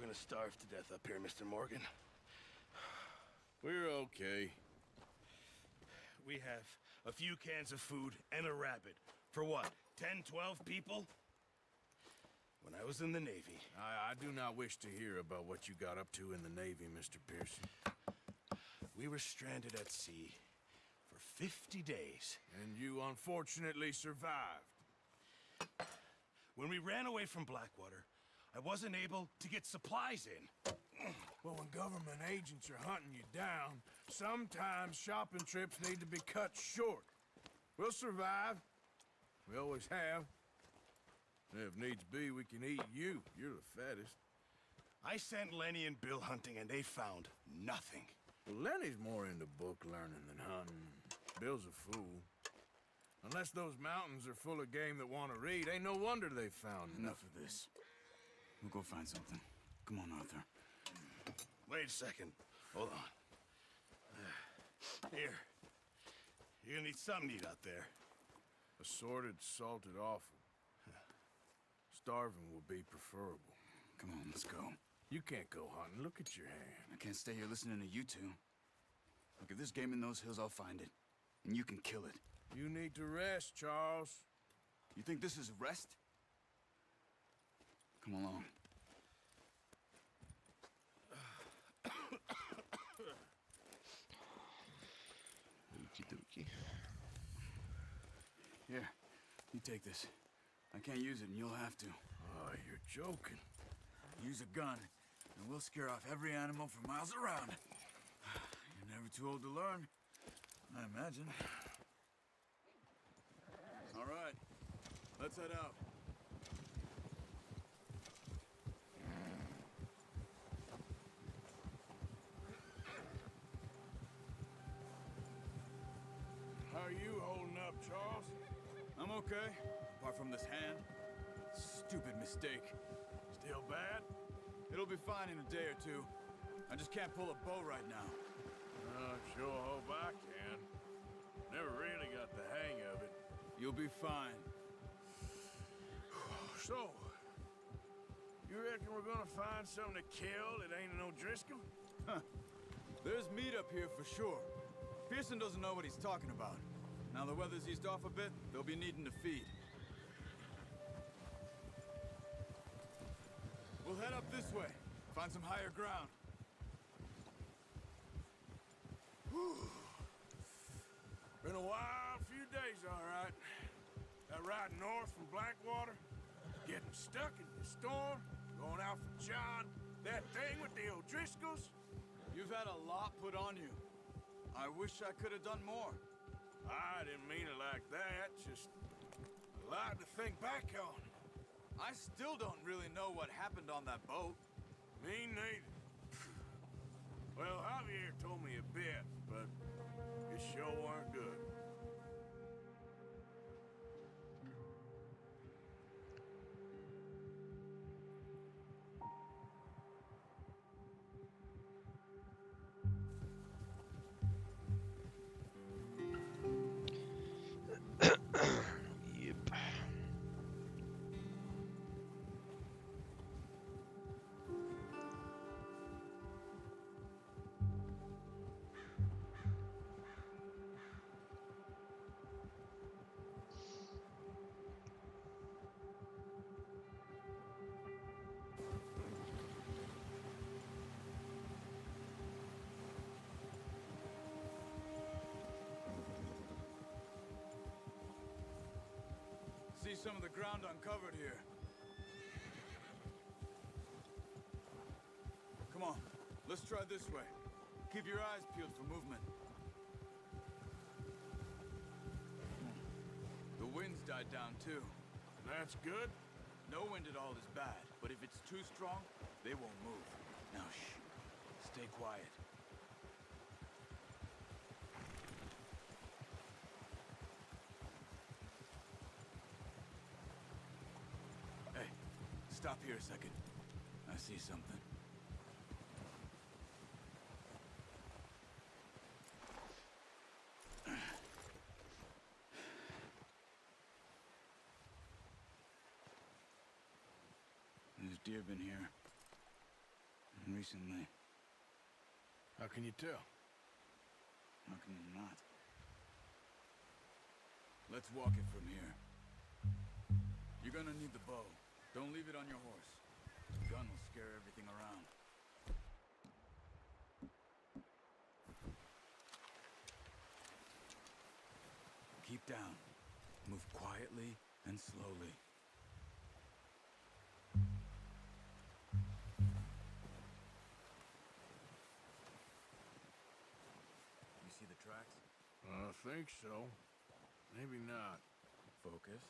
gonna starve to death up here, Mr. Morgan. We're okay. We have a few cans of food and a rabbit. For what, 10, 12 people? When I was in the Navy... I do not wish to hear about what you got up to in the Navy, Mr. Pearson. We were stranded at sea for 50 days. And you unfortunately survived. When we ran away from Blackwater, I wasn't able to get supplies in. Well, when government agents are hunting you down, sometimes shopping trips need to be cut short. We'll survive. We always have. And if needs be, we can eat you. You're the fattest. I sent Lenny and Bill hunting, and they found nothing. Well, Lenny's more into book learning than hunting. Bill's a fool. Unless those mountains are full of game that want to read, ain't no wonder they found Enough of this. We'll go find something. Come on, Arthur. Wait a second. Hold on. Here. You're gonna need something to eat out there. Assorted, salted offal. Starving will be preferable. Come on, let's go. You can't go hunting. Look at your hand. I can't stay here listening to you two. Look, if there's game in those hills, I'll find it. And you can kill it. You need to rest, Charles. You think this is rest? Come along. Okie dokie. Here, you take this. I can't use it, and you'll have to. Oh, you're joking. Use a gun, and we'll scare off every animal for miles around. You're never too old to learn, I imagine. All right, let's head out. How are you holding up, Charles? I'm okay, apart from this hand. Stupid mistake. Still bad? It'll be fine in a day or two. I just can't pull a bow right now. I sure hope I can. Never really got the hang of it. You'll be fine. So, you reckon we're gonna find something to kill that ain't an O'Driscoll? Huh. There's meat up here for sure. Pearson doesn't know what he's talking about. Now the weather's eased off a bit, they'll be needing to feed. We'll head up this way, find some higher ground. Whew. Been a wild few days, all right. That ride north from Blackwater, getting stuck in the storm, going out for John, that thing with the O'Driscolls. You've had a lot put on you. I wish I could have done more. I didn't mean it like that, just a lot to think back on. I still don't really know what happened on that boat. Me neither. Well, Javier told me a bit, but it sure weren't good. Yep. See some of the ground uncovered here. Come on, let's try this way. Keep your eyes peeled for movement. The wind's died down too. That's good. No wind at all is bad, but if it's too strong, they won't move. Now shh, stay quiet. Hey, stop here a second. I see something. There's deer been here. recently. How can you tell? How can you not? Let's walk it from here. You're gonna need the bow. Don't leave it on your horse. The gun will scare everything around. Keep down. Move quietly and slowly. You see the tracks? I think so. Maybe not. Focus.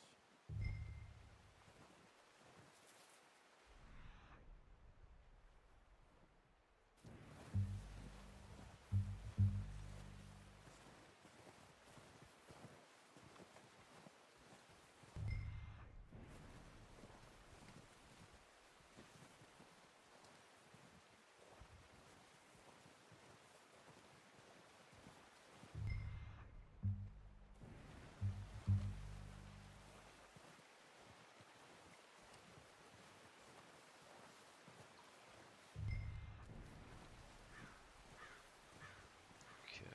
Okay.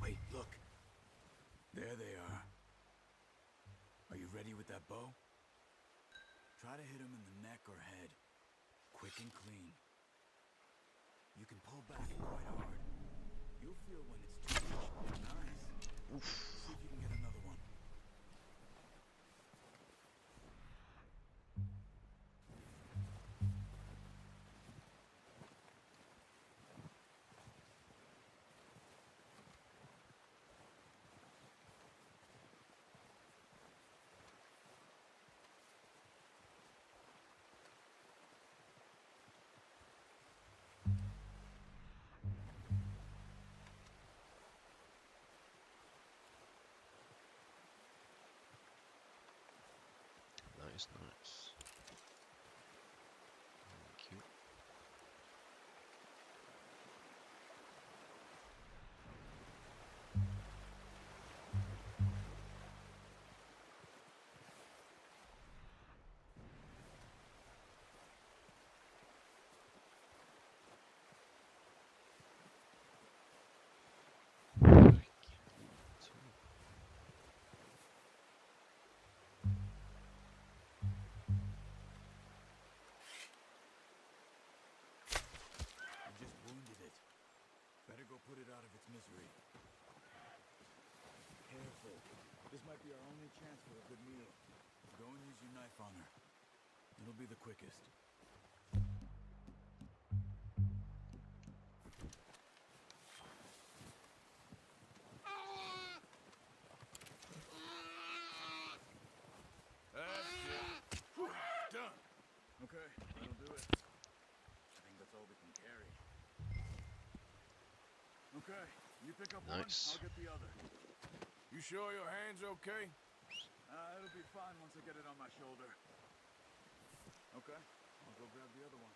Wait, look. There they are. Are you ready with that bow? Try to hit him in the neck or head. Quick and clean. You can pull back quite hard. You'll feel when it's too much. Nice. See if you can get another one. Nice, nice. Thank you. You just wounded it. Better go put it out of its misery. Careful. This might be our only chance for a good meal. Go and use your knife on her. It'll be the quickest. That's it. Whew, done. Okay, that'll do it. I think that's all we can carry. Okay, you pick up one, Nice. I'll get the other. You sure your hand's okay? It'll be fine once I get it on my shoulder. Okay, I'll go grab the other one.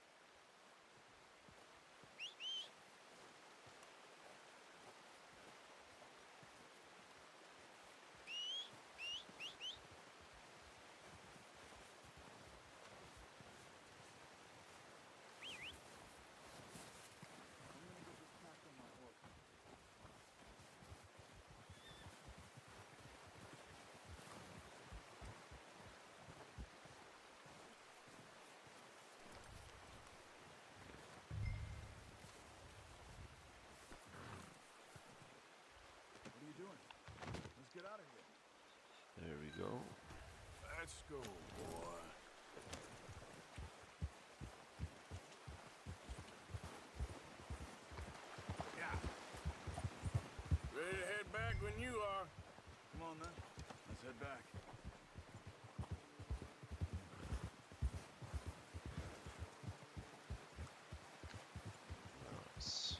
I'm gonna get this packed on my horse. What are you doing? Let's get out of here. There we go. Let's go, boy. Yeah. Ready to head back when you are. Come on then. Let's head back. Nice.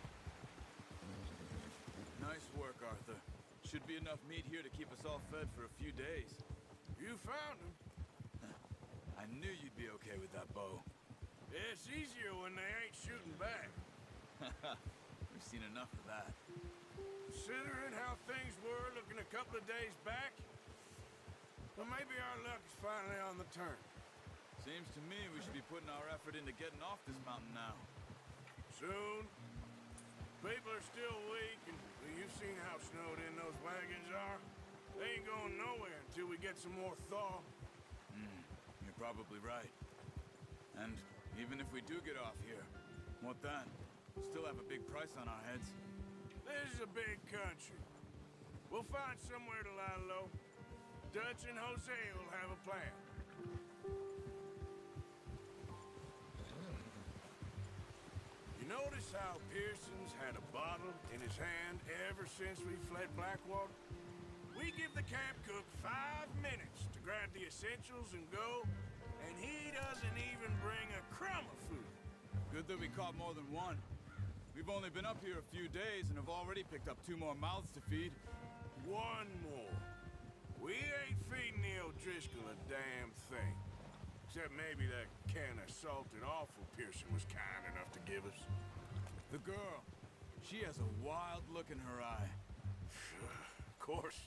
Nice work, Arthur. Should be enough meat here to keep us all fed for a few days. You found him. I knew you'd be okay with that bow. It's easier when they ain't shooting back. We've seen enough of that. Considering how things were looking a couple of days back, well, maybe our luck is finally on the turn. Seems to me we should be putting our effort into getting off this mountain now. Soon. People are still weak, and well, you've seen how snowed in those wagons are. They ain't going nowhere until we get some more thaw. You're probably right. And even if we do get off here, what then? We'll still have a big price on our heads. This is a big country. We'll find somewhere to lie low. Dutch and Jose will have a plan. You notice how Pearson's had a bottle in his hand ever since we fled Blackwater? We give the camp cook 5 minutes to grab the essentials and go, and he doesn't even bring a crumb of food. Good that we caught more than one. We've only been up here a few days and have already picked up 2 more mouths to feed. 1 more. We ain't feeding the O'Driscoll a damn thing. Except maybe that can of salted offal Pearson was kind enough to give us. The girl. She has a wild look in her eye. Of course.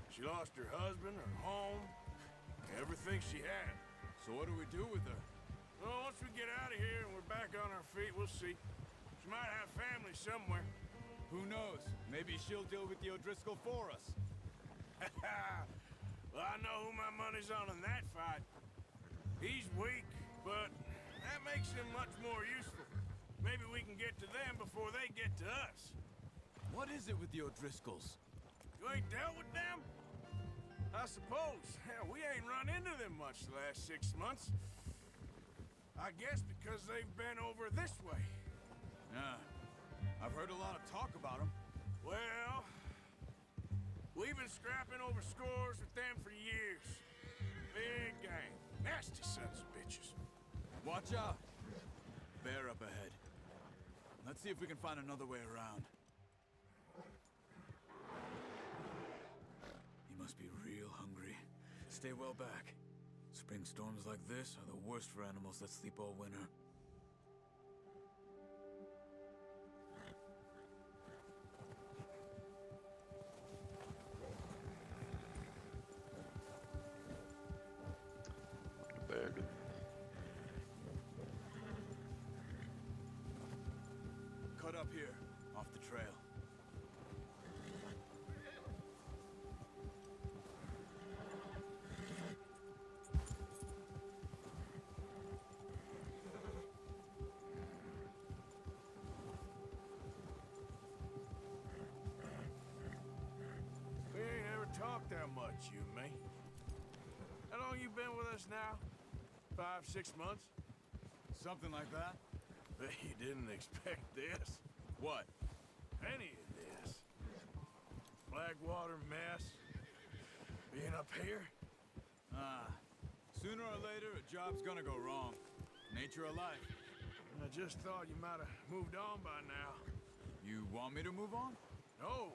She lost her husband, her home, everything she had. So what do we do with her? Well, once we get out of here and we're back on our feet, we'll see. She might have family somewhere. Who knows? Maybe she'll deal with the O'Driscoll for us. Well, I know who my money's on in that fight. He's weak, but that makes him much more useful. Maybe we can get to them before they get to us. What is it with the O'Driscolls? You ain't dealt with them? I suppose. Hell, we ain't run into them much the last 6 months. I guess because they've been over this way. Yeah. I've heard a lot of talk about them. Well, we've been scrapping over scores with them for years. Big gang. Nasty sons of bitches. Watch out. Bear up ahead. Let's see if we can find another way around. He must be real hungry. Stay well back. Spring storms like this are the worst for animals that sleep all winter. Bergen. Cut up here, off the trail. We ain't ever talked that much, you and me. How long you been with us now? 5, 6 months? Something like that? Bet you didn't expect this. What? Any of this. Blackwater mess. Being up here. Sooner or later, a job's gonna go wrong. Nature of life. I just thought you might have moved on by now. You want me to move on? No.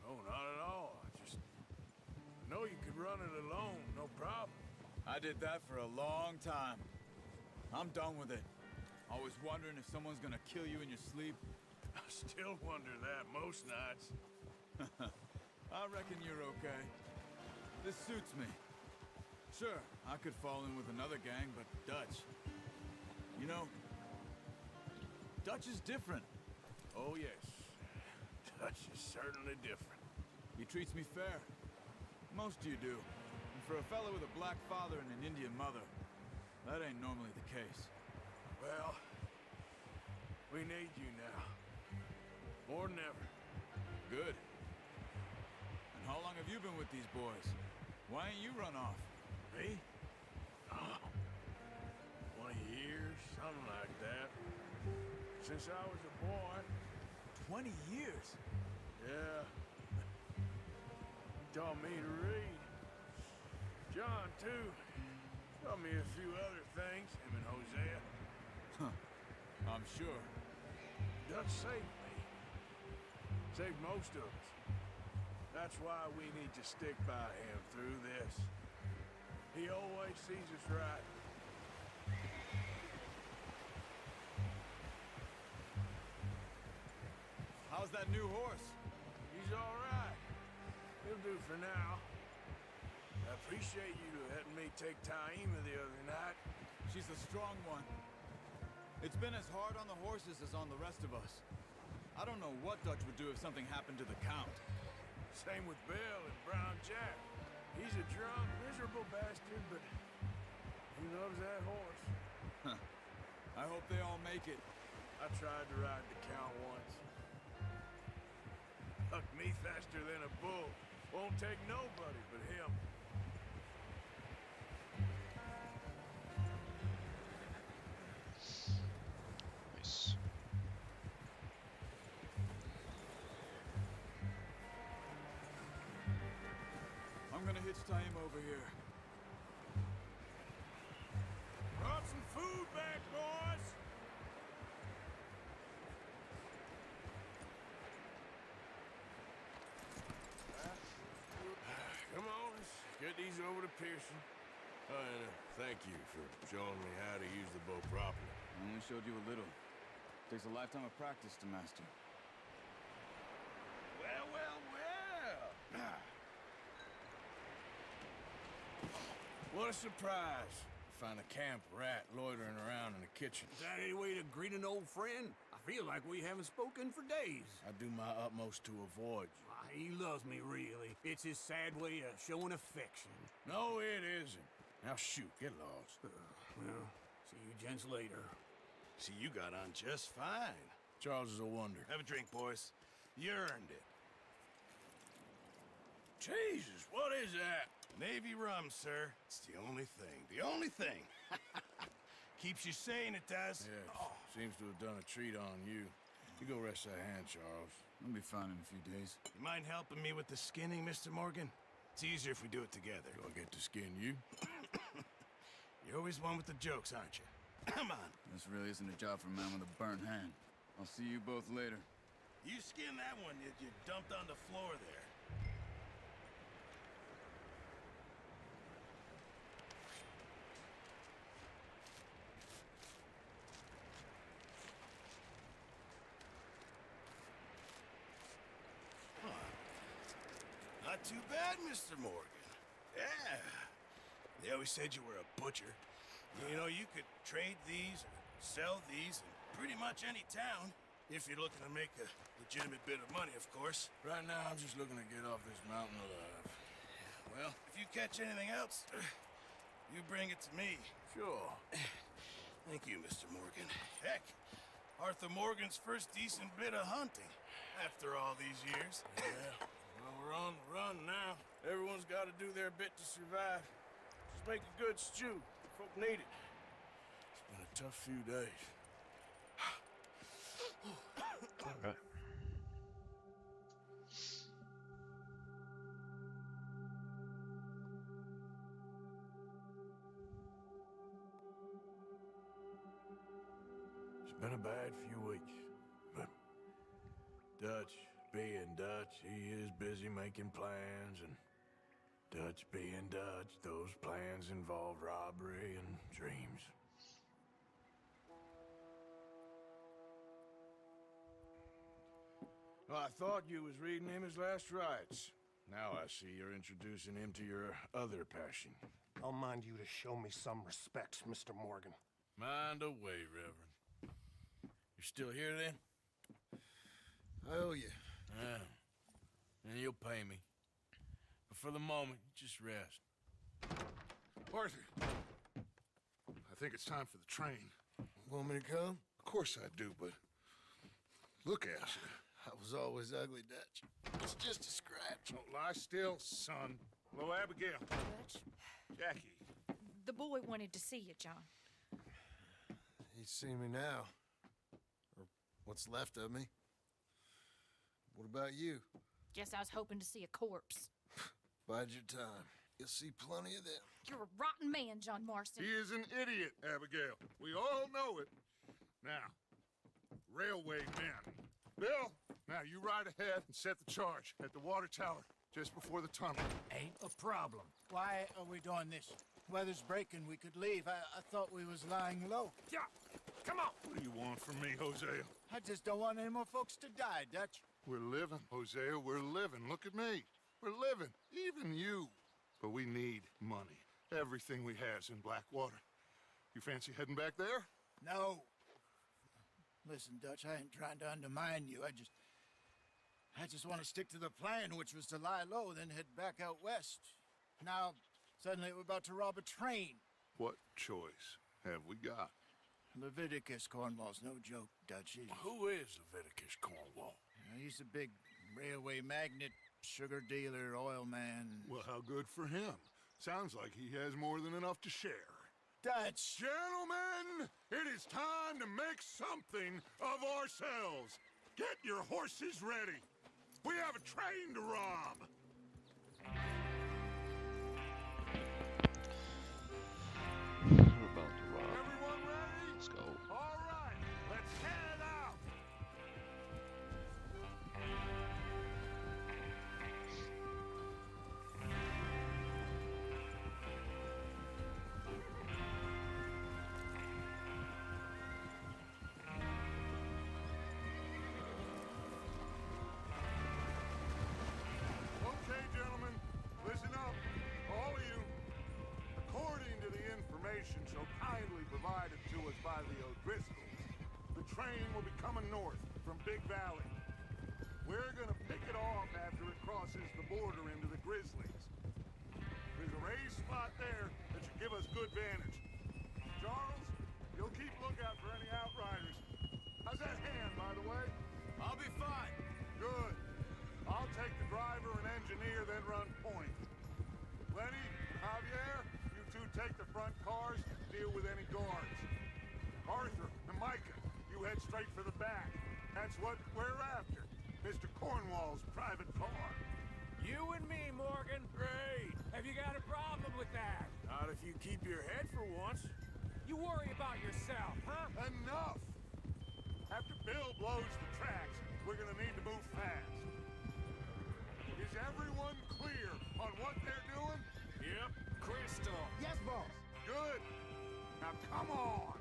No, not at all. I just know you could run it alone, no problem. I did that for a long time. I'm done with it. Always wondering if someone's gonna kill you in your sleep. I still wonder that most nights. I reckon you're okay. This suits me. Sure, I could fall in with another gang, but Dutch... You know, Dutch is different. Oh, yes. Dutch is certainly different. He treats me fair. Most of you do. And for a fellow with a black father and an Indian mother, that ain't normally the case. Well, we need you now. More than ever. Good. And how long have you been with these boys? Why ain't you run off? Me? Oh, 20 years, something like that. Since I was a boy. 20 years? Yeah. He taught me to read. John, too. Taught me a few other things, him and Hosea. I'm sure. Dutch saved me. Saved most of us. That's why we need to stick by him through this. He always sees us right. How's that new horse? He's all right. He'll do for now. I appreciate you letting me take Taima the other night. She's a strong one. It's been as hard on the horses as on the rest of us. I don't know what Dutch would do if something happened to the Count. Same with Bill and Brown Jack. He's a drunk, miserable bastard, but he loves that horse. I hope they all make it. I tried to ride the Count once. Hucked me faster than a bull. Won't take nobody but him. Nice. I'm gonna hitch Taima over here. Brought some food back, boys! Come on, let's get these over to Pearson. Oh, and thank you for showing me how to use the bow properly. I only showed you a little. Takes a lifetime of practice to master. Well, well, well! What a surprise. Find a camp rat loitering around in the kitchen. Is that any way to greet an old friend? I feel like we haven't spoken for days. I do my utmost to avoid you. Why, he loves me, really. It's his sad way of showing affection. No, it isn't. Now shoot, get lost. Well, see you gents later. See, you got on just fine. Charles is a wonder. Have a drink, boys. You earned it. Jesus, what is that? Navy rum, sir. It's the only thing. The only thing. Keeps you sane, it does. Yes, seems to have done a treat on you. You go rest that hand, Charles. I'll be fine in a few days. You mind helping me with the skinning, Mr. Morgan? It's easier if we do it together. Do I get to skin you? You're always one with the jokes, aren't you? Come on. This really isn't a job for a man with a burnt hand. I'll see you both later. You skin that one you dumped on the floor there. Not too bad, Mr. Morgan. Yeah. They always said you were a butcher. You know, you could trade these or sell these in pretty much any town. If you're looking to make a legitimate bit of money, of course. Right now, I'm just looking to get off this mountain alive. Well, if you catch anything else, you bring it to me. Sure. Thank you, Mr. Morgan. Heck, Arthur Morgan's first decent bit of hunting after all these years. Yeah. Well, we're on the run now. Everyone's got to do their bit to survive. Just make a good stew. Folk need it. It's been a tough few days. Alright. It's been a bad few weeks, but Dutch being Dutch, he is busy making plans, and Dutch being Dutch, those plans involve robbery and dreams. Well, I thought you was reading him his last rites. Now I see you're introducing him to your other passion. I'll mind you to show me some respect, Mr. Morgan. Mind away, Reverend. You still here, then? I owe you. Yeah. And you'll pay me. But for the moment, just rest. Arthur, I think it's time for the train. Want me to come? Of course I do, but look at you. I was always ugly, Dutch. It's just a scratch. Don't lie still, son. Hello, Abigail. Dutch, Jackie. the boy wanted to see you, John. He's seen me now. Or what's left of me. What about you? Guess I was hoping to see a corpse. Bide your time. You'll see plenty of them. You're a rotten man, John Marston. He is an idiot, Abigail. We all know it. Now, railway men. Bill, now you ride ahead and set the charge at the water tower. just before the tunnel. Ain't a problem. Why are we doing this? Weather's breaking. We could leave. I thought we was lying low. Yeah, come on. What do you want from me, Hosea? I just don't want any more folks to die, Dutch. We're living, Hosea, we're living. Look at me. We're living, even you. But we need money. Everything we has in Blackwater. You fancy heading back there? No. Listen, Dutch, I ain't trying to undermine you. I just want to stick to the plan, which was to lie low, then head back out west. Now, suddenly we're about to rob a train. What choice have we got? Leviticus Cornwall's no joke, Dutch. Who is Leviticus Cornwall? He's a big railway magnate, sugar dealer, oil man. Well, how good for him. Sounds like he has more than enough to share. Dutch! Gentlemen, it is time to make something of ourselves. Get your horses ready. We have a train to rob. We're about to rob. Everyone ready? Let's go. All right, let's head out. Okay, gentlemen, listen up, all of you. According to the information so kindly provided to us by the O'Driscolls, the train will be coming north from Big Valley. We're gonna pick it off after it crosses the border into the Grizzlies. There's a raised spot there that should give us good vantage. Charles, you'll keep lookout for any outriders. How's that hand, by the way? I'll be fine. Good. I'll take the driver and engineer, then run point. Lenny, Javier, you two take the front cars, deal with any guards. Arthur and Micah, you head straight for the back. That's what we're after. Mr. Cornwall's private car. You and me, Morgan. Great. Have you got a problem with that? Not if you keep your head for once. You worry about yourself, huh? Enough! After Bill blows the tracks, we're gonna need to move fast. Is everyone clear on what they're doing? Yep. Crystal. Yes, boss. Good. Now come on.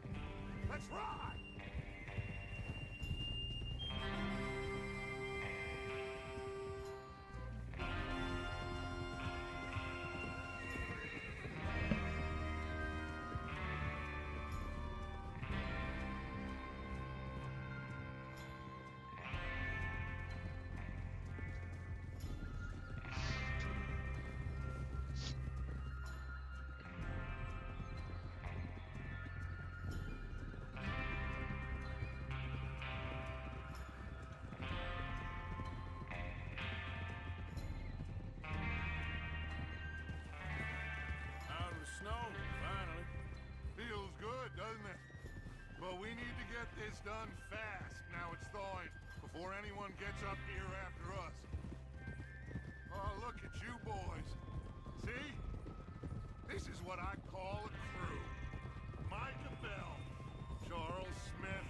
Let's ride. Out of the snow, finally. Feels good, doesn't it? But we need to get this done fast now it's thawing, before anyone gets up here after us. Oh, look at you boys. See? This is what I call a crew. Micah Bell, Charles Smith,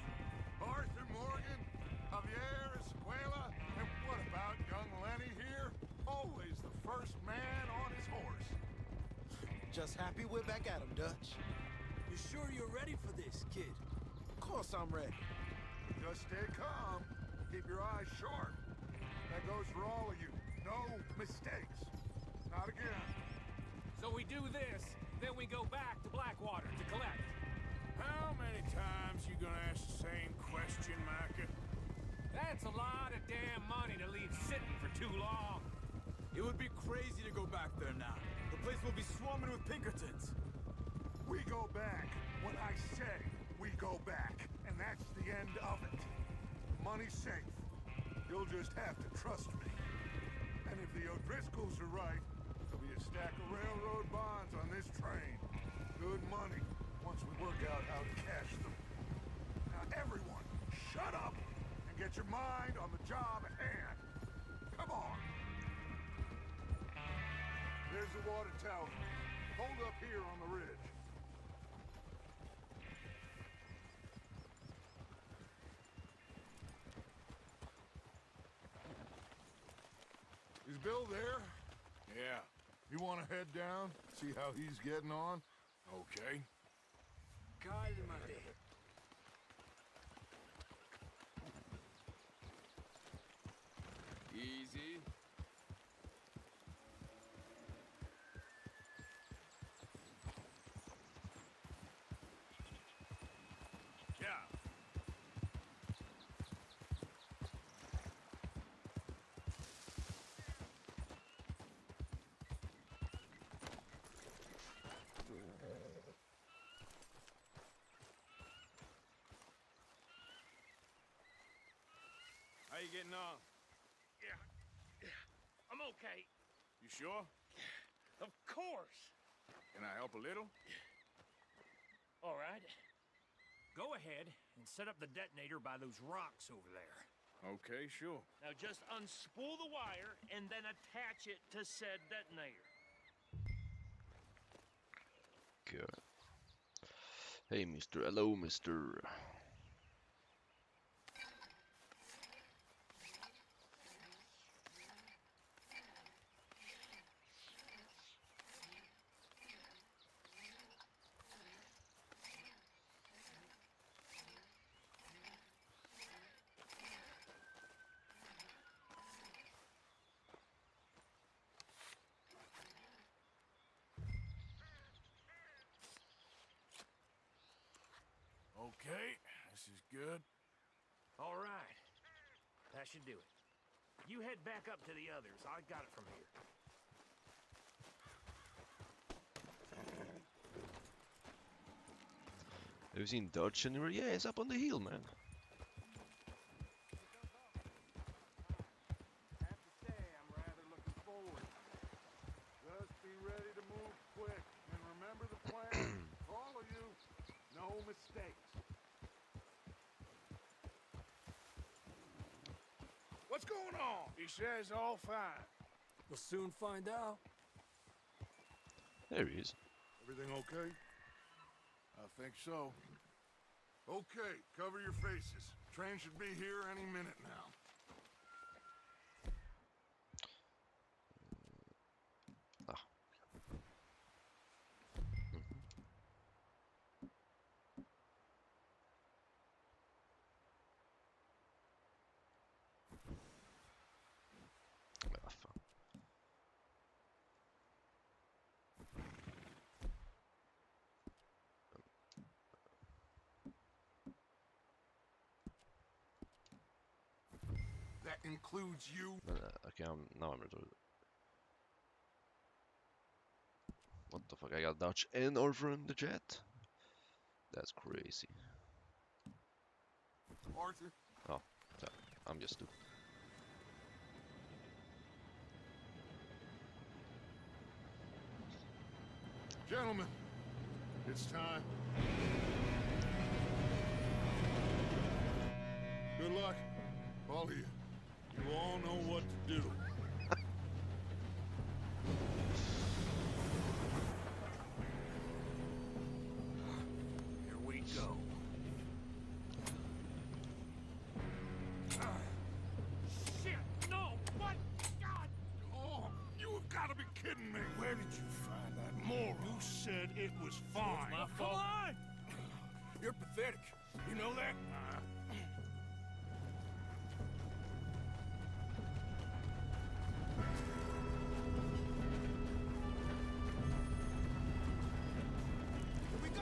Arthur Morgan, Javier Escuela, and what about young Lenny here? Always the first man on his horse. Just happy we're back at 'em, Dutch. You sure you're ready for this, kid? Of course I'm ready. Just stay calm. Keep your eyes sharp. That goes for all of you. No mistakes. Not again. So we do this, then we go back to Blackwater to collect. How many times you gonna ask the same question, Micah? That's a lot of damn money to leave sitting for too long. It would be crazy to go back there now. The place will be swarming with Pinkertons. We go back when I say we go back, and that's the end of it. Money's safe. You'll just have to trust me. And if the O'Driscolls are right, there'll be a stack of railroad bonds on this train. Good money, once we work out how to cash them. Now everyone, shut up and get your mind on the job at hand. Come on. There's the water tower. Hold up here on the ridge. Is Bill there? want to head down, see how he's getting on? Okay. Cálmate. Easy. Yeah. How you getting on? I'm okay. You sure? Of course. Can I help a little? All right. Go ahead and set up the detonator by those rocks over there. Okay, sure. Now just unspool the wire and then attach it to said detonator. Good. Hey, mister. Hello, mister. Okay, this is good. All right. That should do it. You head back up to the others. I got it from here. Have you seen Dodge anywhere? Yeah, it's up on the hill, man. I have to say, I'm rather looking forward. Just be ready to move quick, and remember the plan. All of you, no mistakes. What's going on? He says all fine. We'll soon find out. There he is. Everything okay? I think so. Okay, cover your faces. Train should be here any minute now. Ah. Ah, fan. That includes you. Okay, now I'm retarded. What the fuck? I got Dutch and Arthur in the chat? That's crazy. Arthur, Oh, sorry. I'm just stupid. gentlemen, it's time. Good luck, all of you. You all know what to do. Here we go. Shit! No! What? God! Oh, you have got to be kidding me. Where did you find that moron? You said it was fine. My Come fault. on! You're pathetic. You know that? Here we go!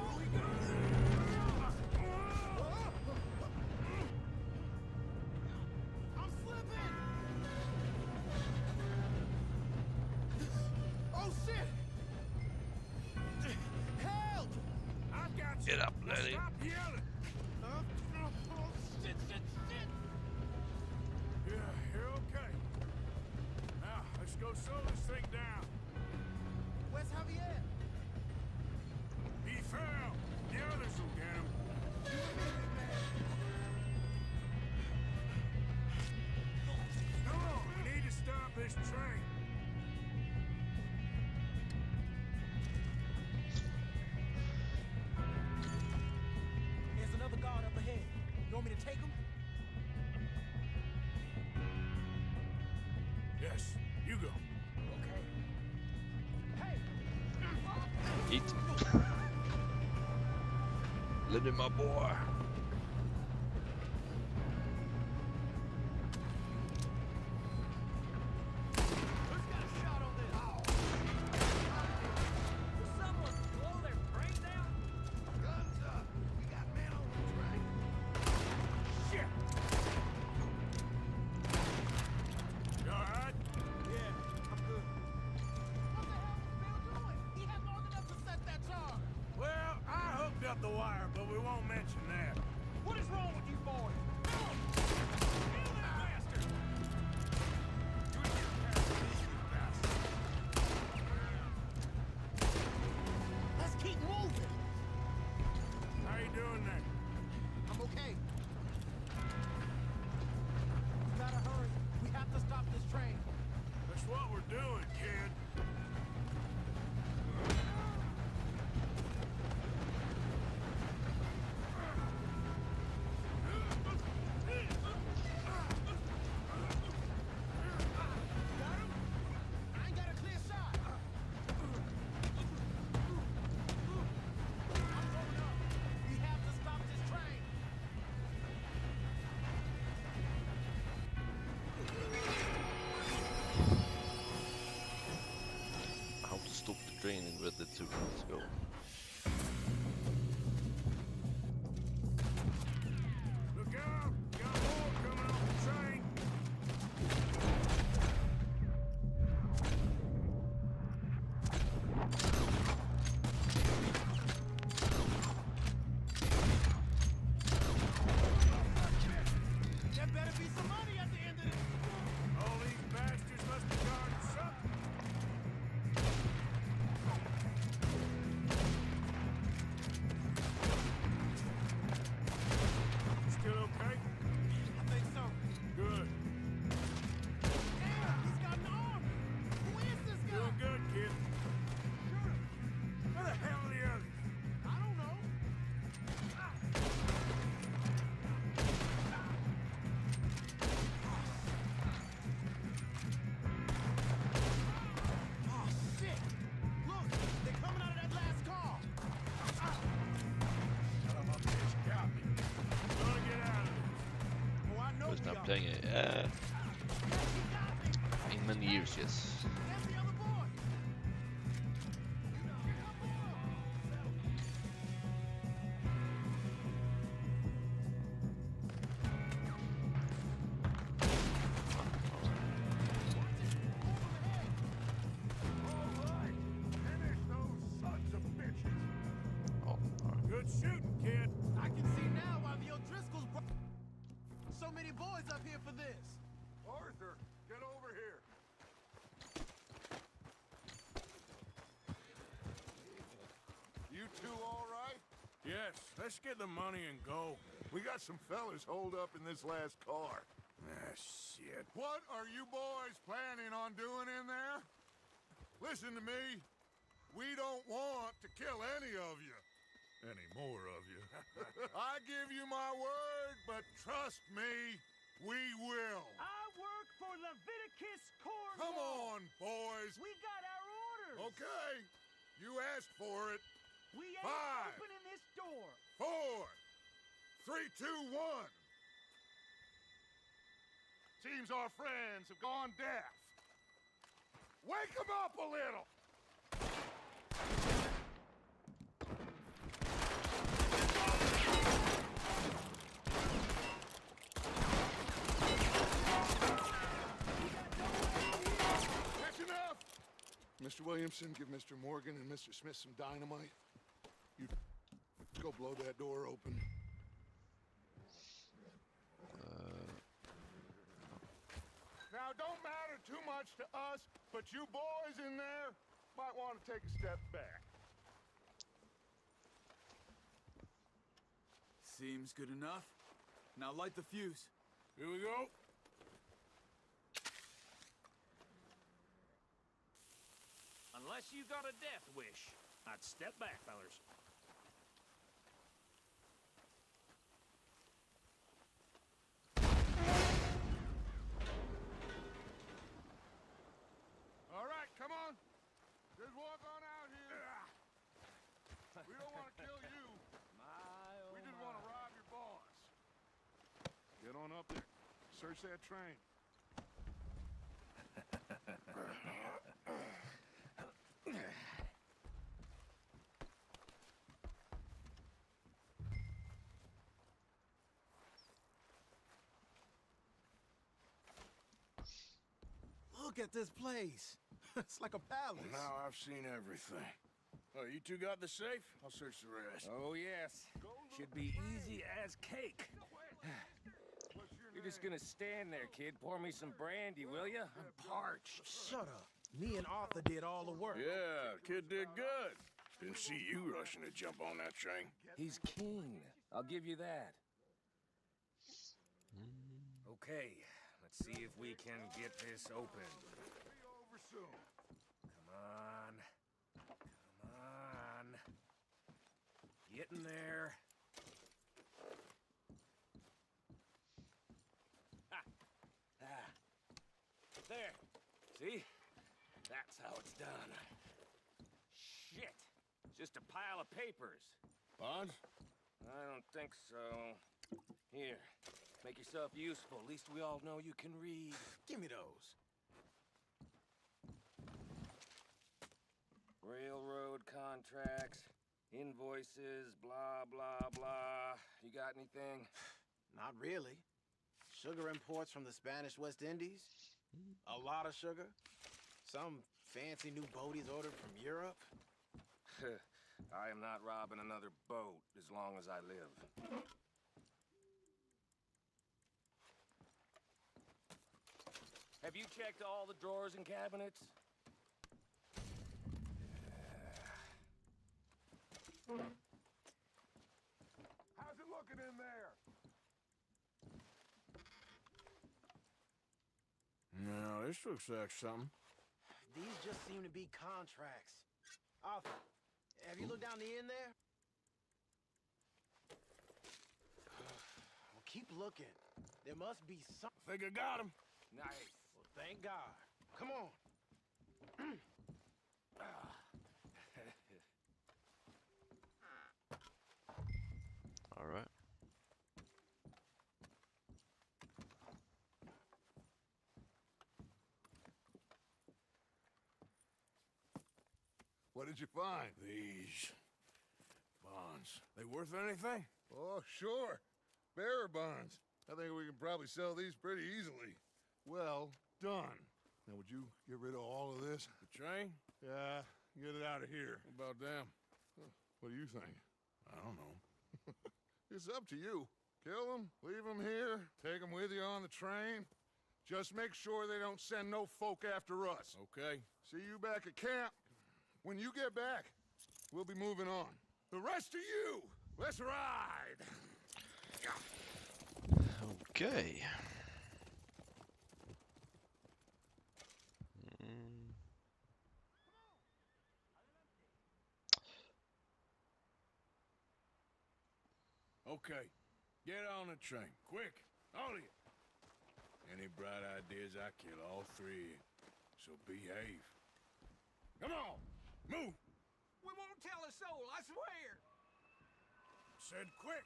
I'm slipping! Oh, shit! Help! I've got you. Get up, Now Lenny. Stop yelling! Oh, shit, shit, shit! Yeah, you're okay. Now, let's go slow this thing down. Where's Javier? He fell. The others will get him. Come on, we need to stop this train. There's another guard up ahead. You want me to take him? Yes, you go. Okay. Steady, my boy. Who's got a shot on this? Will someone blow their brains out? Guns up. We got men on the train. Shit! You all right? Yeah, I'm good. What the hell was Bill doing? He had long enough to set that charge. Well, I hooked up the wire, but we won't mention that. What is wrong with you boys? Kill that bastard! Let's keep moving. How you doing there? I'm okay. We gotta hurry. We have to stop this train. That's what we're doing, kid. Got him? I ain't got a clear shot. I'm going up. We have to stop this train. How to stop the train in Red Dead 2. Let's go. Look out! Got more coming off the train. There better be some money at the end of this. All these bastards must be guarding something. Still okay? I think so. Good. Damn, he's got an army. Who is this guy? Doing good, kid. Where the hell are the others? I don't know. Oh, shit. Look, they're coming out of that last car. Son of a bitch got me. Gonna get out of this. Oh, I know First we time are. playing it. Yes, he got me. In many years, yes. There's the other boy. Finish those sons of bitches. Oh, alright. Good shooting, kid. I can see now why the O'Driscolls brought so many boys up here for this. Arthur, get over here. You two all right? Yes, let's get the money and go. We got some fellas holed up in this last car. Ah, shit. What are you boys planning on doing in there? Listen to me. We don't want to kill any of you. Any more of you. I give you my word, but trust me, we will. I work for Leviticus Cornwall. Come on, boys. We got our orders. Okay. You asked for it. We ain't 5, opening this door. 4, 3, 2, 1. Seems our friends have gone deaf. Wake them up a little. That's enough. Mr. Williamson, give Mr. Morgan and Mr. Smith some dynamite. You go blow that door open. Now, don't matter too much to us, but you boys in there might want to take a step back. Seems good enough. Now light the fuse. Here we go. Unless you got a death wish, I'd step back, fellers. All right, come on. Just walk on out here. We don't want to kill you. We Search that train. Look at this place. It's like a palace. Now I've seen everything. Oh, you two got the safe? I'll search the rest. Oh, yes. Should be easy as cake. You're just gonna stand there, kid. Pour me some brandy, will ya? I'm parched. Shut up. Me and Arthur did all the work. Yeah, kid did good. Didn't see you rushing to jump on that train. He's keen. I'll give you that. Okay, let's see if we can get this open. Be over soon. Come on. Come on. Get in there. Ah. Ah. There. See? That's how it's done. Shit. Just a pile of papers. Bonds? I don't think so. Here. Make yourself useful. At least we all know you can read. Give me those. Railroad contracts, invoices, blah, blah, blah. You got anything? Not really. Sugar imports from the Spanish West Indies. A lot of sugar. Some fancy new boat he's ordered from Europe. I am not robbing another boat as long as I live. Have you checked all the drawers and cabinets? How's it looking in there? No, this looks like something. These just seem to be contracts. Arthur, have you looked down the end there? Well, keep looking. There must be some... Think I got him. Nice. Well, thank God. Come on. All right. What did you find? These bonds. They worth anything? Oh, sure. Bearer bonds. I think we can probably sell these pretty easily. Well done. Now, would you get rid of all of this? The train? Yeah, get it out of here. What about them? What do you think? I don't know. It's up to you. Kill them, leave them here, take them with you on the train. Just make sure they don't send no folk after us. Okay. See you back at camp. When you get back, we'll be moving on. The rest of you, let's ride! Okay. Okay. Get on the train. Quick. All of you. Any bright ideas, I kill all three of you. So behave. Come on. Move. We won't tell a soul, I swear. Said quick.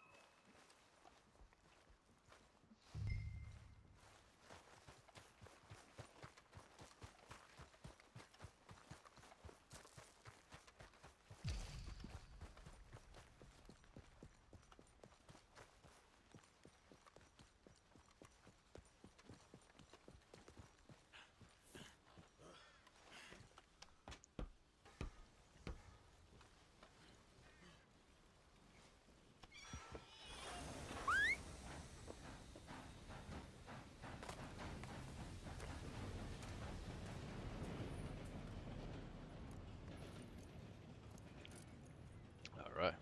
All right.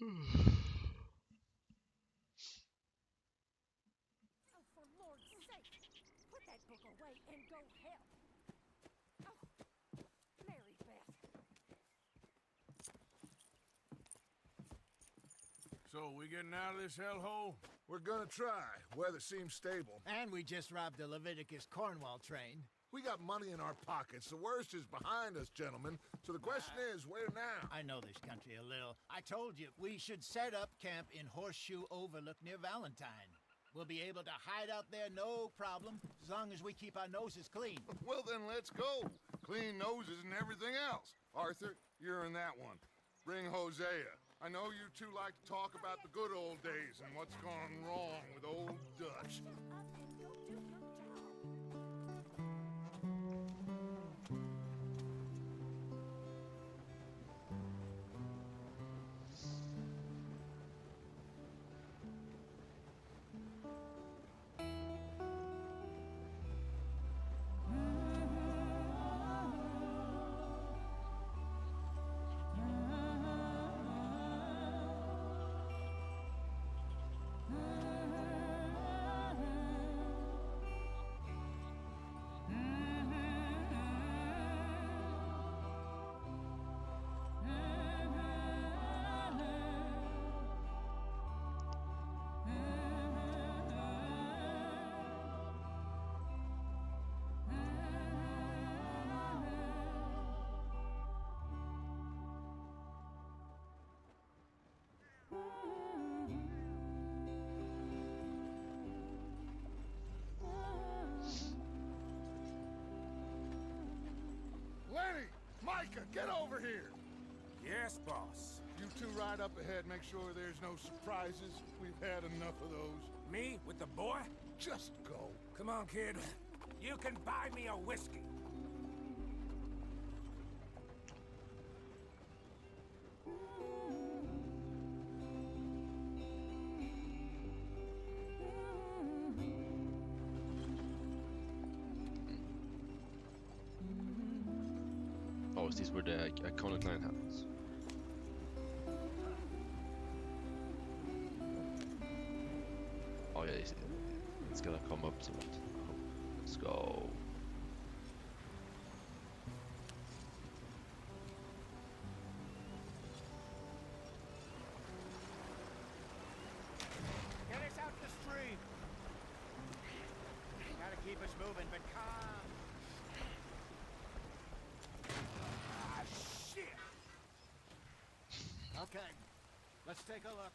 Oh, for Lord's sake, put that book away and go help. Oh, Mary Beth. So So, we getting out of this hellhole? We're gonna try. Weather seems stable. And we just robbed the Leviticus Cornwall train. We got money in our pockets. The worst is behind us, gentlemen. So the question is, where now? I know this country a little. I told you, we should set up camp in Horseshoe Overlook near Valentine. We'll be able to hide out there, no problem, as long as we keep our noses clean. Well, then let's go. Clean noses and everything else. Arthur, you're in that one. Bring Hosea. I know you two like to talk about the good old days and what's gone wrong with old Dutch. Shut up and go do your job. Lenny! Micah, get over here! Yes, boss. You two ride up ahead, make sure there's no surprises. We've had enough of those. Me with the boy? Just go. Come on, kid. You can buy me a whiskey. Oh, is this where the iconic line happens? Oh yeah, it's gonna come up to it. Oh, let's go. Get us out the stream. Gotta keep us moving, but calm. Ah, shit! Okay, let's take a look.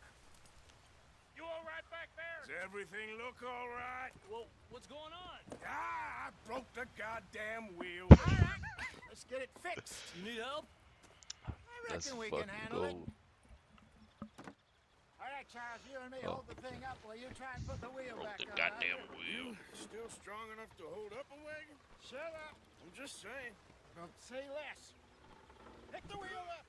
You all right back there? Does everything look all right? Well, what's going on? Ah, I broke the goddamn wheel. All right, let's get it fixed. You need help? I Let's reckon we can fucking handle it. go. All right, Charles, you and me Oh. hold the thing up while you try and put the wheel Broke back the on. goddamn wheel. Still strong enough to hold up a wagon? Shut up. I'm just saying. Don't say less. Pick the wheel up.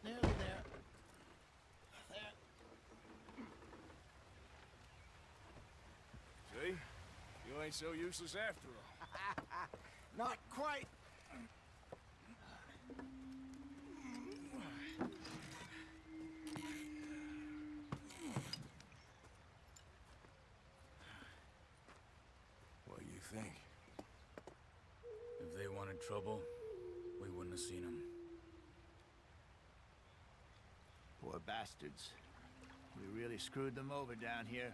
Nearly there. There. See? You ain't so useless after all. Not quite. What do you think? If they wanted trouble, we wouldn't have seen them. Poor bastards. We really screwed them over down here.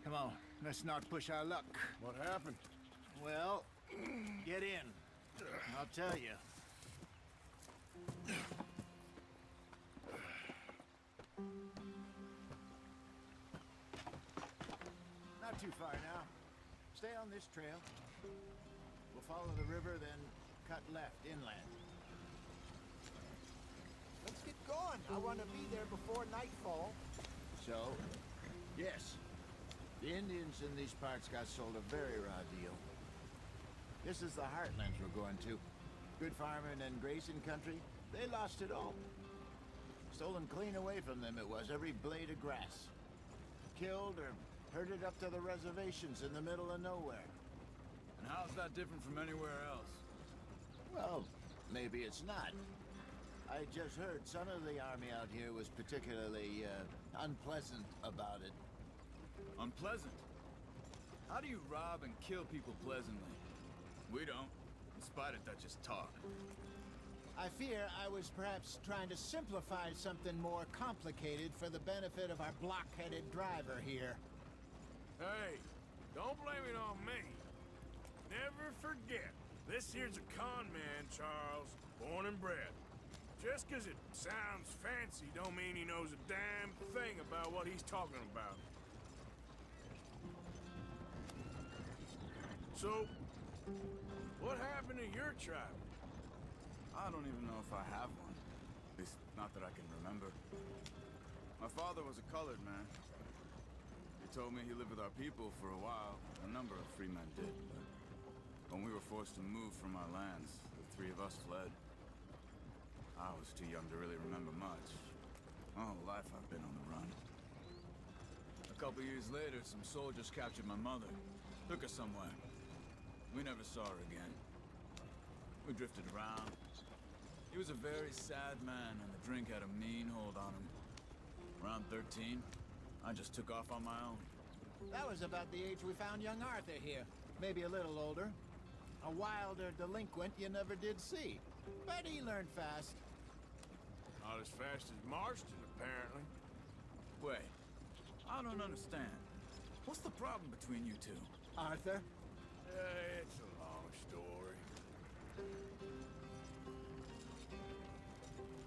Come on, let's not push our luck. What happened? Well, get in. I'll tell you. Not too far now. Stay on this trail. We'll follow the river, then cut left inland. Let's get going. I want to be there before nightfall. So, yes, the Indians in these parts got sold a very raw deal. This is the heartlands we're going to. Good farming and grazing country. They lost it all. Stolen clean away from them it was, every blade of grass. Killed or herded up to the reservations in the middle of nowhere. And how's that different from anywhere else? Well, maybe it's not. I just heard some of the army out here was particularly, unpleasant about it. Unpleasant? How do you rob and kill people pleasantly? We don't. in spite of Dutch's talk. I fear I was perhaps trying to simplify something more complicated for the benefit of our block-headed driver here. Hey, don't blame it on me. Never forget, this here's a con man, Charles, born and bred. Just 'cause it sounds fancy don't mean he knows a damn thing about what he's talking about. So, what happened to your tribe? I don't even know if I have one. At least, not that I can remember. My father was a colored man. He told me he lived with our people for a while. A number of free men did, but when we were forced to move from our lands, the three of us fled. I was too young to really remember much. My whole life I've been on the run. A couple years later, some soldiers captured my mother. Took her somewhere. We never saw her again. We drifted around. He was a very sad man, and the drink had a mean hold on him. Around 13, I just took off on my own. That was about the age we found young Arthur here. Maybe a little older. A wilder delinquent you never did see. But he learned fast. Not as fast as Marston, apparently. Wait, I don't understand. What's the problem between you two? Arthur? It's a long story.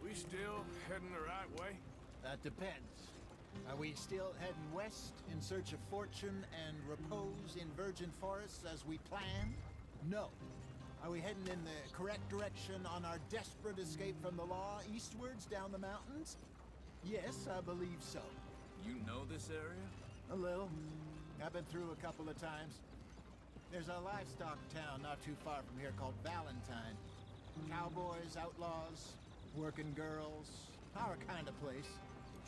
We still heading the right way? That depends. Are we still heading west in search of fortune and repose in virgin forests as we planned? No. Are we heading in the correct direction on our desperate escape from the law eastwards down the mountains? Yes, I believe so. You know this area? A little. I've been through a couple of times. There's a livestock town not too far from here called Valentine. Cowboys, outlaws, working girls, our kind of place.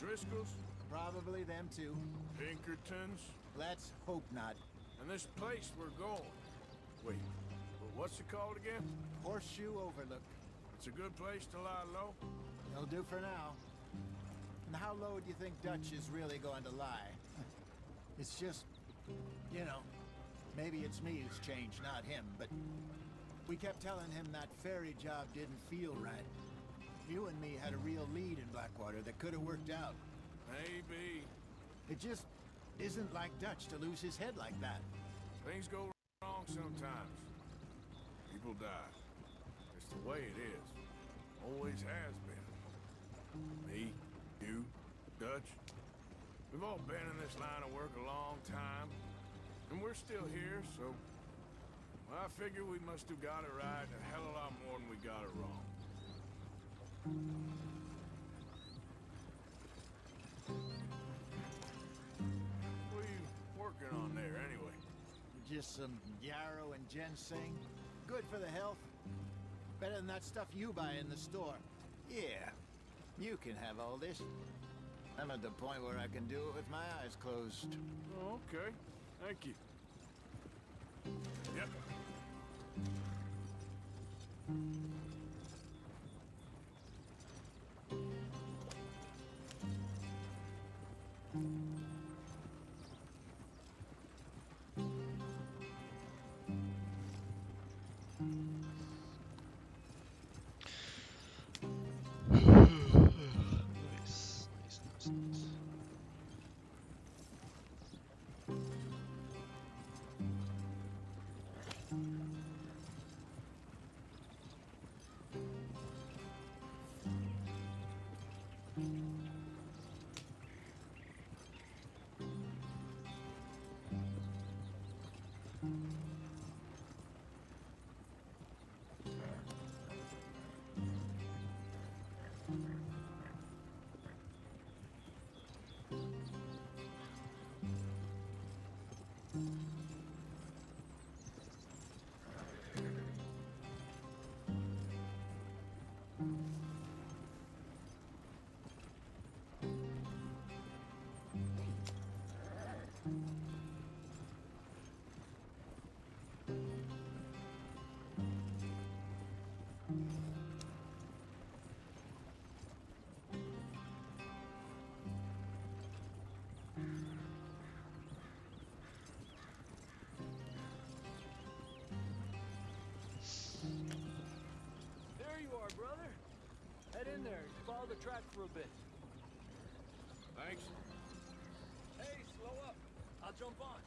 Driscolls? Probably them too. Pinkertons? Let's hope not. And this place we're going. Wait, what's it called again? Horseshoe Overlook. It's a good place to lie low? It'll do for now. And how low do you think Dutch is really going to lie? It's just, you know, maybe it's me who's changed, not him, but we kept telling him that ferry job didn't feel right. You and me had a real lead in Blackwater that could have worked out. Maybe. It just isn't like Dutch to lose his head like that. Things go wrong sometimes. People die. It's the way it is. Always has been. Me, you, Dutch. We've all been in this line of work a long time. And we're still here, so... Well, I figure we must have got it right a hell of a lot more than we got it wrong. What are you working on there, anyway? Just some yarrow and ginseng. Good for the health. Better than that stuff you buy in the store. Yeah, you can have all this. I'm at the point where I can do it with my eyes closed. Oh, okay. Thank you. Yep. Nice. in there. Follow the track for a bit. Thanks. Hey, slow up. I'll jump on.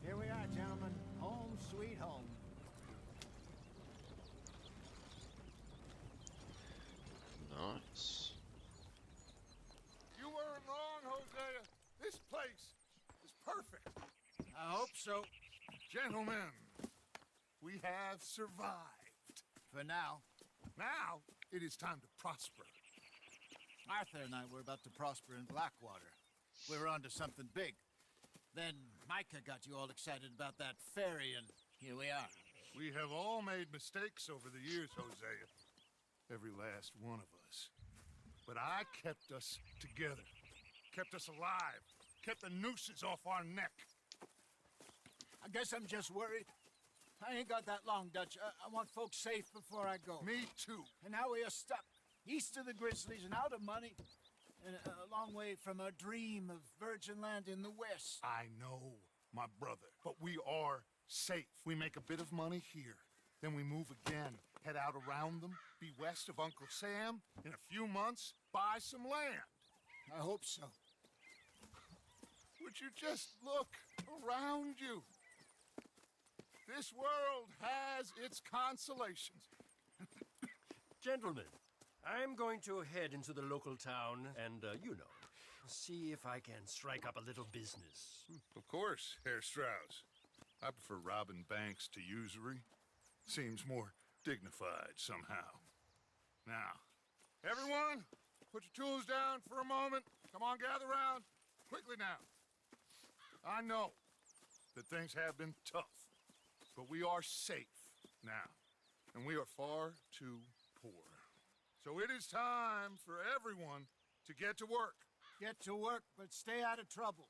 Here we are, gentlemen. Home sweet home. Nice. You weren't wrong, Hosea. This place is perfect. I hope so. Gentlemen, we have survived. For now. Now, it is time to prosper. Arthur and I were about to prosper in Blackwater. We were onto something big. Then Micah got you all excited about that ferry, and here we are. We have all made mistakes over the years, Hosea. Every last one of us. But I kept us together. Kept us alive. Kept the nooses off our neck. I guess I'm just worried. I ain't got that long, Dutch. I want folks safe before I go. Me too. And now we are stuck. East of the Grizzlies and out of money. And a long way from our dream of virgin land in the west. I know, my brother. But we are safe. We make a bit of money here. Then we move again. Head out around them. Be west of Uncle Sam. In a few months, buy some land. I hope so. Would you just look around you? This world has its consolations. Gentlemen, I'm going to head into the local town and, see if I can strike up a little business. Of course, Herr Strauss. I prefer robbing banks to usury. Seems more dignified somehow. Now, everyone, put your tools down for a moment. Come on, gather round. Quickly now. I know that things have been tough, but we are safe now, and we are far too poor. So it is time for everyone to get to work. Get to work, but stay out of trouble.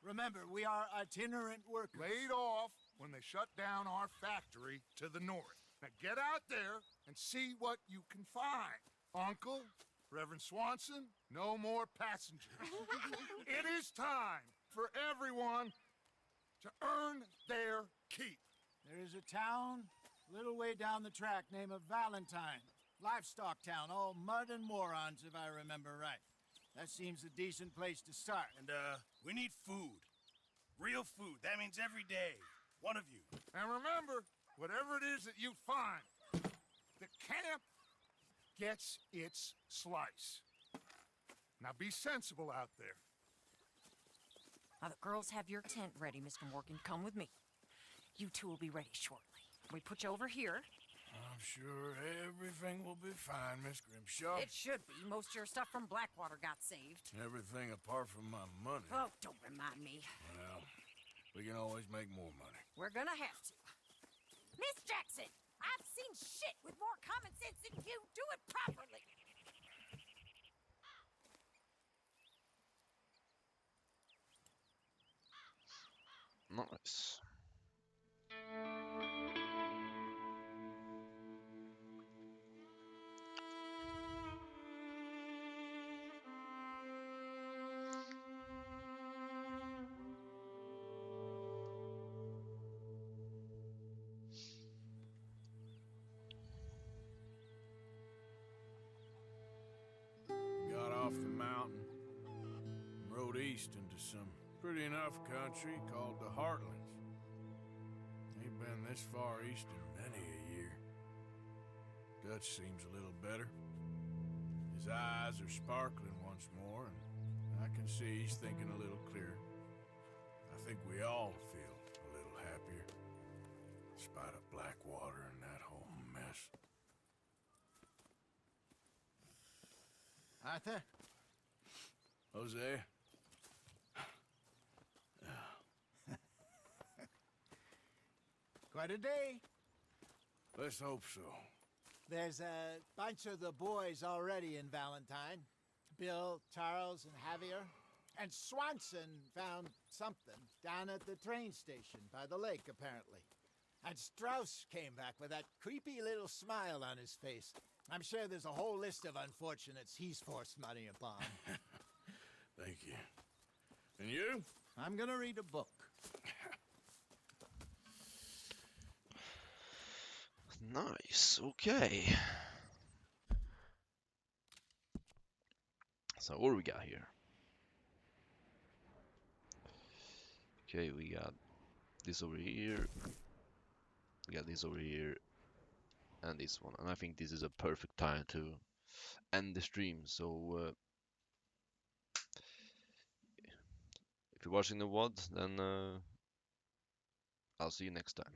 Remember, we are itinerant workers. Laid off when they shut down our factory to the north. Now get out there and see what you can find. Uncle, Reverend Swanson, no more passengers. It is time for everyone to earn their keep. There is a town a little way down the track named Valentine. Livestock town, all mud and morons, if I remember right. That seems a decent place to start. And, we need food. Real food. That means every day. One of you. And remember, whatever it is that you find, the camp gets its slice. Now be sensible out there. Now the girls have your tent ready, Mr. Morgan. Come with me. You two will be ready shortly. We put you over here. I'm sure everything will be fine, Miss Grimshaw. It should be. Most of your stuff from Blackwater got saved. Everything apart from my money. Oh, don't remind me. Well, we can always make more money. We're gonna have to. Miss Jackson, I've seen shit with more common sense than you. Do it properly. Nice. Got off the mountain, rode east into some pretty enough country called the Heartlands. Ain't been this far east in many a year. Dutch seems a little better. His eyes are sparkling once more, and I can see he's thinking a little clearer. I think we all feel a little happier, in spite of Blackwater and that whole mess. Arthur? Jose? Quite a day. Let's hope so. There's a bunch of the boys already in Valentine. Bill, Charles, and Javier. And Swanson found something down at the train station by the lake, apparently. And Strauss came back with that creepy little smile on his face. I'm sure there's a whole list of unfortunates he's forced money upon. Thank you. And you? I'm gonna read a book. Nice, okay. So what do we got here? Okay, we got this over here. We got this over here. And this one. And I think this is a perfect time to end the stream. So if you're watching the VOD, then I'll see you next time.